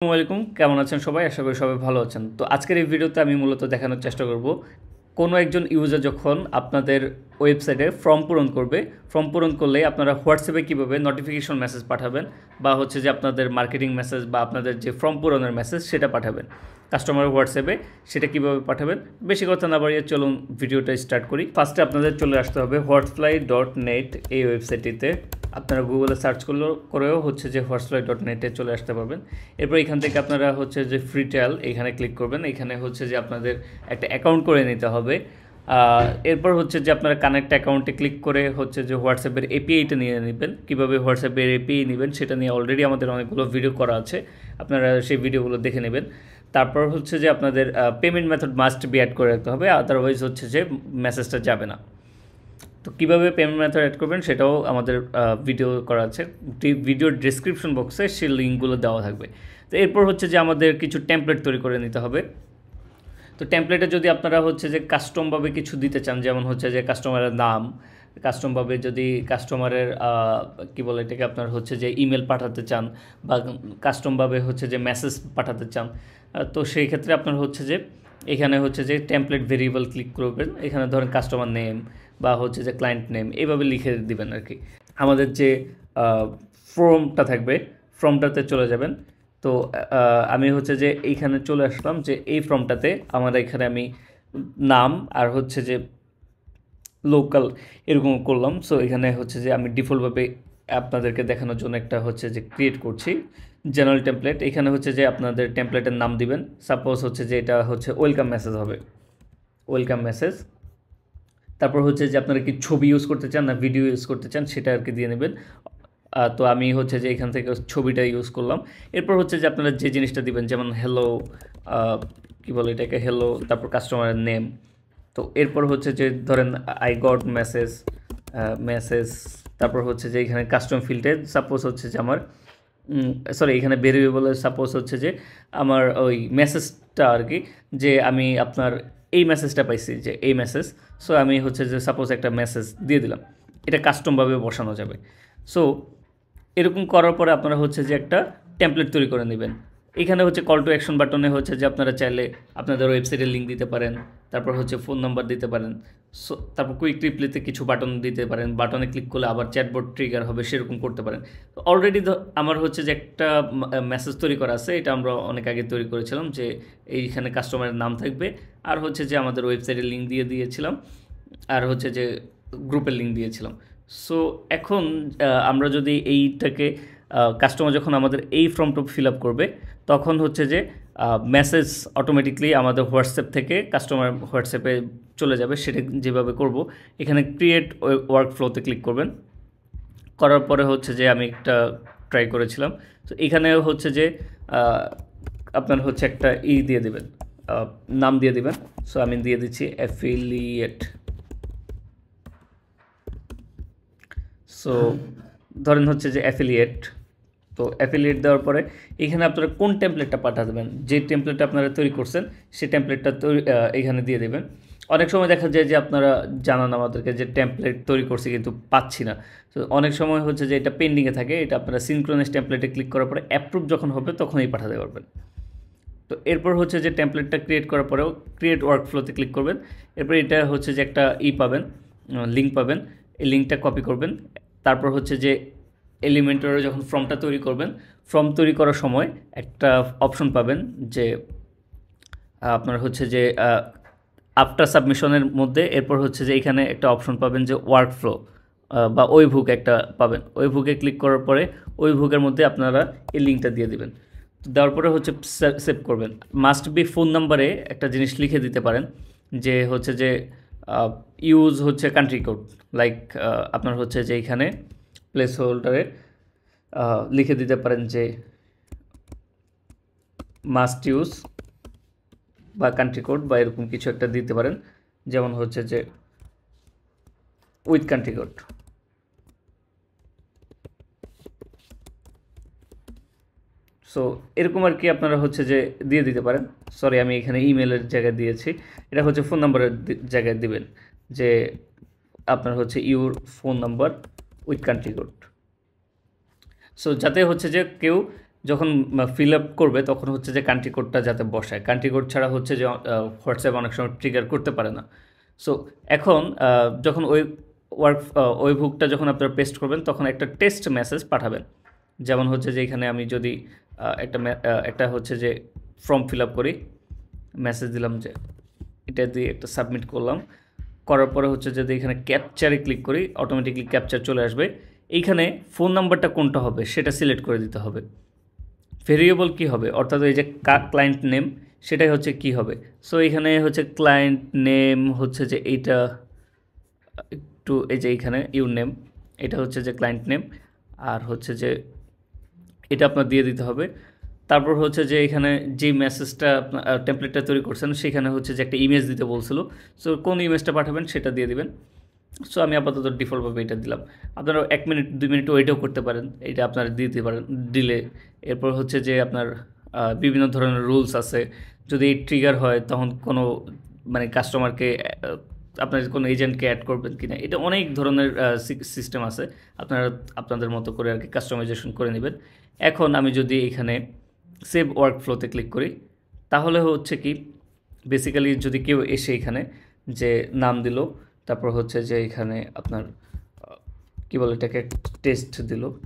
আসসালামু আলাইকুম, কেমন আছেন সবাই? আশা করি সবাই ভালো আছেন। তো আজকের এই ভিডিওতে আমি মূলত দেখানোর চেষ্টা করব কোনো একজন ইউজার যখন আপনাদের ওয়েবসাইটে ফর্ম পূরণ করবে, ফর্ম পূরণ করলে আপনারা হোয়াটসঅ্যাপে কীভাবে নোটিফিকেশন মেসেজ পাঠাবেন বা হচ্ছে যে আপনাদের মার্কেটিং মেসেজ বা আপনাদের যে ফর্ম পূরণের মেসেজ সেটা পাঠাবেন কাস্টমার হোয়াটসঅ্যাপে, সেটা কীভাবে পাঠাবেন। বেশি কথা না বাড়িয়ে চলুন ভিডিওটা স্টার্ট করি। ফার্স্টে আপনাদের চলে আসতে হবে হোয়াটসফ্লাই.নেট এই ওয়েবসাইটটিতে। আপনারা গুগলে সার্চ করেও হচ্ছে যে হোয়াটসফ্লাই.নেটে চলে আসতে পারবেন। এরপর এখান থেকে আপনারা হচ্ছে যে ফ্রি ট্রায়াল এখানে ক্লিক করবেন। এখানে হচ্ছে যে আপনাদের একটা অ্যাকাউন্ট করে নিতে হবে। এরপর হচ্ছে যে আপনারা কানেক্ট অ্যাকাউন্টে ক্লিক করে হচ্ছে যে হোয়াটসঅ্যাপের এপিআইটা নিয়ে নেবেন। কীভাবে হোয়াটসঅ্যাপের এপিআই নেবেন সেটা নিয়ে অলরেডি আমাদের অনেকগুলো ভিডিও করা আছে, আপনারা সেই ভিডিওগুলো দেখে নেবেন। তারপর হচ্ছে যে আপনাদের payment method must be add করে রাখতে হবে, আদারওয়াইজ হচ্ছে যে মেসেজটা যাবে না। তো কীভাবে পেমেন্ট মেথড অ্যাড করবেন সেটাও আমাদের ভিডিও করা আছে, ভিডিওর ডিসক্রিপশন বক্সে সেই লিঙ্কগুলো দেওয়া থাকবে। তো এরপর হচ্ছে যে আমাদের কিছু টেমপ্লেট তৈরি করে নিতে হবে। তো টেমপ্লেটে যদি আপনারা হচ্ছে যে কাস্টমভাবে কিছু দিতে চান, যেমন হচ্ছে যে কাস্টমারের নাম, কাস্টমভাবে যদি কাস্টমারের কী বলে এটাকে আপনার হচ্ছে যে ইমেল পাঠাতে চান বা কাস্টমভাবে হচ্ছে যে মেসেজ পাঠাতে চান, তো সেই ক্ষেত্রে আপনার হচ্ছে যে এখানে হচ্ছে যে টেমপ্লেট ভেরিয়েবল ক্লিক করবেন। এখানে ধরেন কাস্টমার নেম বা হচ্ছে যে ক্লায়েন্ট নেম এইভাবে লিখে দিবেন আর কি। আমাদের যে ফর্মটা থাকবে ফর্মটাতে চলে যাবেন। তো আমি হচ্ছে যে এইখানে চলে আসলাম যে এই ফর্মটাতে আমার এখানে আমি নাম আর হচ্ছে যে লোকাল এরকম করলাম। সো এখানে হচ্ছে যে আমি ডিফল্টভাবে আপনাদেরকে দেখানোর জন্য একটা হচ্ছে যে ক্রিয়েট করছি জেনারেল টেমপ্লেট। এখানে হচ্ছে যে আপনাদের টেমপ্লেটের নাম দিবেন। সাপোজ হচ্ছে যে এটা হচ্ছে ওয়েলকাম মেসেজ হবে, ওয়েলকাম মেসেজ। তারপর হচ্ছে যে আপনারা কি ছবি ইউজ করতে চান না ভিডিও ইউজ করতে চান সেটা আর কি দিয়ে নেবেন। তো আমি হচ্ছে যে এখান থেকে ছবিটা ইউজ করলাম। এরপর হচ্ছে যে আপনারা যে জিনিসটা দিবেন, যেমন হ্যালো, কী বলে এটাকে, হ্যালো, তারপর কাস্টমারের নেম। তো এরপর হচ্ছে যে ধরেন আই গট মেসেজ, তারপর হচ্ছে যে এখানে কাস্টম ফিল্ডে সাপোজ হচ্ছে যে আমার সরি এখানে ভেরিয়েবলের সাপোজ হচ্ছে যে আমার ওই মেসেজটা আর কি, যে আমি আপনার এই মেসেজটা পাইছি যে এই মেসেজ। সো আমি হচ্ছে যে সাপোজ একটা মেসেজ দিয়ে দিলাম, এটা কাস্টমভাবে বসানো যাবে। সো এরকম করার পরে আপনারা হচ্ছে যে একটা টেমপ্লেট তৈরি করে নেবেন। এখানে হচ্ছে কল টু অ্যাকশন বাটনে হচ্ছে যে আপনারা চাইলে আপনাদের ওয়েবসাইটের লিঙ্ক দিতে পারেন, তারপর হচ্ছে ফোন নাম্বার দিতে পারেন। সো তারপর কুইক রিপ্লাইতে কিছু বাটন দিতে পারেন, বাটনে ক্লিক করলে আবার চ্যাটবোর্ড ট্রিগার হবে, সেরকম করতে পারেন। তো অলরেডি আমার হচ্ছে যে একটা মেসেজ তৈরি করা আছে, এটা আমরা অনেক আগে তৈরি করেছিলাম, যে এইখানে কাস্টমারের নাম থাকবে আর হচ্ছে যে আমাদের ওয়েবসাইটের লিঙ্ক দিয়ে দিয়েছিলাম আর হচ্ছে যে গ্রুপের লিঙ্ক দিয়েছিলাম। সো এখন আমরা যদি এইটাকে কাস্টমার যখন আমাদের এই ফর্মটা ফিল আপ করবে তখন হচ্ছে যে মেসেজ অটোমেটিকলি আমাদের হোয়াটসঅ্যাপ থেকে কাস্টমার হোয়াটসঅ্যাপে চলে যাবে। সেটা যেভাবে করব, এখানে ক্রিয়েট ওয়ার্ক ফ্লোতে ক্লিক করবেন। করার পরে হচ্ছে যে আমি একটা ট্রাই করেছিলাম। তো এখানে হচ্ছে যে আপনার হচ্ছে একটা দিয়ে দেবেন, নাম দিয়ে দেবেন। সো আমি দিয়ে দিচ্ছি অ্যাফিলিয়েট। সো ধরেন হচ্ছে যে অ্যাফিলিয়েট। তো অ্যাফিলিয়েট দেওয়ার পরে এখানে আপনারা কোন টেমপ্লেটটা পাঠাবেন, যে টেমপ্লেটটা আপনারা তৈরি করছেন সেই টেমপ্লেটটা এখানে দিয়ে দেবেন। অনেক সময় দেখা যায় যে আপনারা জানান আমাদেরকে যে টেমপ্লেট তৈরি করছি কিন্তু পাচ্ছি না। তো অনেক সময় হচ্ছে যে এটা পেন্ডিংয়ে থাকে, এটা আপনারা সিনক্রোনাইজ টেমপ্লেটে ক্লিক করার পরে অ্যাপ্রুভ যখন হবে তখনই পাঠাতে পারবেন। তো এরপর হচ্ছে যে টেমপ্লেটটা ক্রিয়েট করার পরেও ক্রিয়েট ওয়ার্ক ফ্লোতে ক্লিক করবেন। এরপর এটা হচ্ছে যে একটা পাবেন, লিঙ্ক পাবেন, এই লিঙ্কটা কপি করবেন। তারপর হচ্ছে যে এলিমেন্টরে যখন ফর্মটা তৈরি করবেন, ফর্ম তৈরি করার সময় একটা অপশন পাবেন যে আপনার হচ্ছে যে আফটার সাবমিশনের মধ্যে এরপর হচ্ছে যে এখানে একটা অপশন পাবেন যে ওয়ার্ক ফ্লো বা ওই বুক একটা পাবেন। ওই বুকে ক্লিক করার পরে ওই বুকের মধ্যে আপনারা এই লিঙ্কটা দিয়ে দেবেন। দেওয়ার পরে হচ্ছে সেভ করবেন। মাস্ট বি ফোন নাম্বারে একটা জিনিস লিখে দিতে পারেন যে হচ্ছে যে ইউজ হচ্ছে কান্ট্রি কোড, লাইক আপনার হচ্ছে যে এখানে প্লেস হোল্ডারে লিখে দিতে পারেন যে মাস্ট ইউজ বা কান্ট্রি কোড বা এরকম কিছু একটা দিতে পারেন, যেমন হচ্ছে যে উইথ কান্ট্রি কোড। সো এরকম আর কি আপনারা হচ্ছে যে দিয়ে দিতে পারেন। সরি আমি এখানে ইমেলের জায়গায় দিয়েছি, এটা হচ্ছে ফোন নাম্বারের জায়গায় দিবেন যে আপনার হচ্ছে your phone number with country code. So যাতে হচ্ছে যে কেউ যখন ফিল আপ করবে তখন হচ্ছে যে কান্ট্রি কোডটা যাতে বসায়, কান্ট্রি কোড ছাড়া হচ্ছে যে হোয়াটসঅ্যাপ অনেক সময় ট্রিগার করতে পারে না। সো এখন যখন ওই বুকটা যখন আপনারা পেস্ট করবেন তখন একটা টেস্ট মেসেজ পাঠাবেন। যেমন হচ্ছে যে এখানে আমি যদি একটা হচ্ছে যে ফর্ম ফিল আপ করি, মেসেজ দিলাম যে এটা দিয়ে একটা সাবমিট করলাম, করার পরে হচ্ছে যদি এখানে ক্যাপচারে ক্লিক করি অটোমেটিকলি ক্যাপচার চলে আসবে। এইখানে ফোন নাম্বারটা কোনটা হবে সেটা সিলেক্ট করে দিতে হবে। ভেরিয়েবল কি হবে, অর্থাৎ এই যে ক্লায়েন্ট নেম সেটাই হচ্ছে কি হবে। সো এখানে হচ্ছে ক্লায়েন্ট নেম হচ্ছে যে এইটা একটু এই যে এইখানে ইউর নেম, এটা হচ্ছে যে ক্লায়েন্ট নেম, আর হচ্ছে যে এটা আপনার দিয়ে দিতে হবে। তারপর হচ্ছে যে এখানে যে মেসেজটা আপনার টেমপ্লেটটা তৈরি করছেন সেখানে হচ্ছে যে একটা ইমেজ দিতে বলছিল, সো কোন ইমেজটা পাঠাবেন সেটা দিয়ে দিবেন। সো আমি আপাতত ডিফল্টভাবে এটা দিলাম। আপনারা 1 মিনিট 2 মিনিট ওয়েটও করতে পারেন, এটা আপনারা দিতে পারেন দিলে। এরপর হচ্ছে যে আপনার বিভিন্ন ধরনের রুলস আছে, যদি ট্রিগার হয় তখন কোনো মানে কাস্টমারকে আপনার কোনো এজেন্টকে অ্যাড করবেন কি না, এটা অনেক ধরনের সিস্টেম আছে, আপনারা আপনাদের মতো করে আর কি কাস্টমাইজেশন করে নেবেন। এখন আমি যদি এখানে সেভ ওয়ার্ক ফ্লোতে ক্লিক করি তাহলে হচ্ছে কি বেসিক্যালি যদি কেউ এসে এখানে যে নাম দিল, তারপর হচ্ছে যে এখানে আপনার কী বলে এটাকে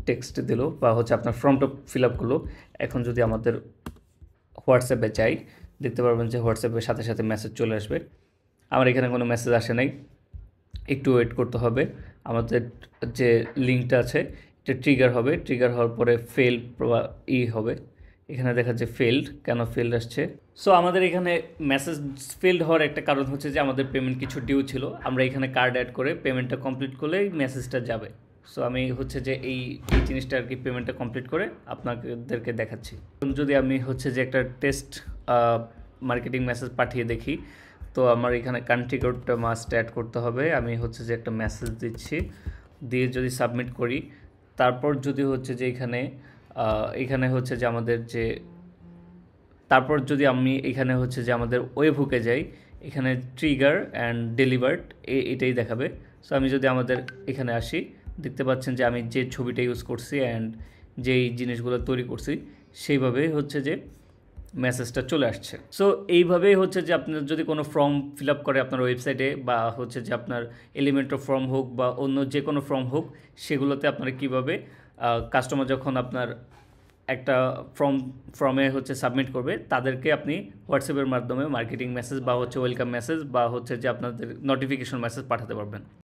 টেক্সট দিল বা হচ্ছে আপনার ফর্মটা ফিল আপ করলো। এখন যদি আমাদের হোয়াটসঅ্যাপে যাই দেখতে পারবেন যে হোয়াটসঅ্যাপের সাথে সাথে মেসেজ চলে আসবে। আমার এখানে কোনো মেসেজ আসে নাই, একটু ওয়েট করতে হবে। আমাদের যে লিঙ্কটা আছে এটা ট্রিগার হবে, ট্রিগার হওয়ার পরে ফেল হবে। এখানে দেখা যাচ্ছে ফেল্ড, কেন ফেল্ড আসছে? সো আমাদের এখানে মেসেজ ফেল্ড হওয়ার একটা কারণ হচ্ছে যে আমাদের পেমেন্ট কিছু ডিউ ছিল, আমরা এখানে কার্ড অ্যাড করে পেমেন্টটা কমপ্লিট করলেই মেসেজটা যাবে। সো আমি হচ্ছে যে এই জিনিসটা আর কি পেমেন্টটা কমপ্লিট করে আপনাদেরকে দেখাচ্ছি। যদি আমি হচ্ছে যে একটা টেস্ট মার্কেটিং মেসেজ পাঠিয়ে দেখি, তো আমার এখানে কান্ট্রি কোডটা মাস্ট অ্যাড করতে হবে। আমি হচ্ছে যে একটা মেসেজ দিচ্ছি, দিয়ে যদি সাবমিট করি, তারপর যদি হচ্ছে যে এখানে হচ্ছে যে আমাদের যে তারপর যদি আমি এখানে হচ্ছে যে আমাদের ওয়েবহুকে যাই, এখানে ট্রিগার অ্যান্ড ডেলিভার্ড এটাই দেখাবে। সো আমি যদি আমাদের এখানে আসি দেখতে পাচ্ছেন যে আমি যে ছবিটা ইউজ করছি অ্যান্ড যেই জিনিসগুলো তৈরি করছি সেইভাবে হচ্ছে যে মেসেজটা চলে আসছে। সো এইভাবেই হচ্ছে যে আপনার যদি কোনো ফর্ম ফিল আপ করে আপনার ওয়েবসাইটে, বা হচ্ছে যে আপনার এলিমেন্টর ফর্ম হোক বা অন্য যে কোনো ফর্ম হোক, সেগুলোতে আপনারা কীভাবে কাস্টমার যখন আপনার একটা ফর্মে হচ্ছে সাবমিট করবে তাদেরকে আপনি হোয়াটসঅ্যাপের মাধ্যমে মার্কেটিং মেসেজ বা হচ্ছে ওয়েলকাম মেসেজ বা হচ্ছে যে আপনাদের নোটিফিকেশন মেসেজ পাঠাতে পারবেন।